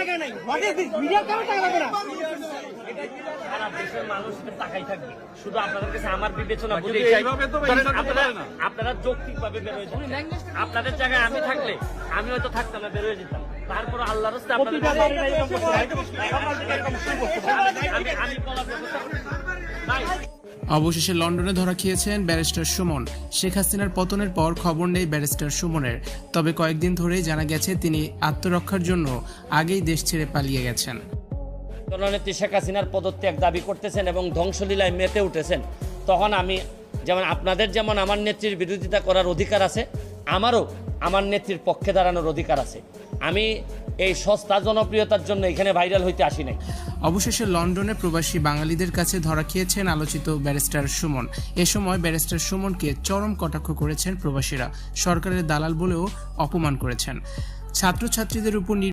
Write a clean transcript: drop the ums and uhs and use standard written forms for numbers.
টাকা নাই। What is this? মিডিয়ার কেন টাকা লাগবে না? সারা দেশের মানুষ তাকাই থাকবে। শুধু আপনাদের কাছে আমার বিবেচনা বুঝে আপনারা যৌক্তিক ভাবে বের হয়ে যাবেন। আপনাদের জায়গায় আমি থাকলে আমি হয়তো থাকতাম না, বের হয়ে যেতাম। তারপর আল্লাহর রাস্তায় আমি বলার ব্যবস্থা নাই। অবশেষে লন্ডনে ধরা খেয়েছেন ব্যারিস্টার সুমন। শেখ হাসিনার পতনের পর খবর নেই ব্যারিস্টার সুমনের, তবে কয়েকদিন ধরেই জানা গেছে তিনি আত্মরক্ষার জন্য আগেই দেশ ছেড়ে পালিয়ে গেছেন। জননেত্রী শেখ হাসিনার পদত্যাগ দাবি করতেছেন এবং ধ্বংসলীলায় মেতে উঠেছেন, তখন আমি যেমন আপনাদের যেমন আমার নেত্রীর বিরোধিতা করার অধিকার আছে, আমারও আমার নেত্রীর পক্ষে দাঁড়ানোর অধিকার আছে। আমি এই সস্তা জনপ্রিয়তার জন্য এখানে ভাইরাল হইতে আসি নাই। অবশেষে লন্ডনে প্রবাসী বাঙালিদের কাছে ধরা খেয়েছেন আলোচিত ব্যারিস্টার সুমন। এ সময় ব্যারিস্টার সুমনকে চরম কটাক্ষ করেছেন প্রবাসীরা, সরকারের দালাল বলেও অপমান করেছেন। ছাত্রছাত্রীদের উপর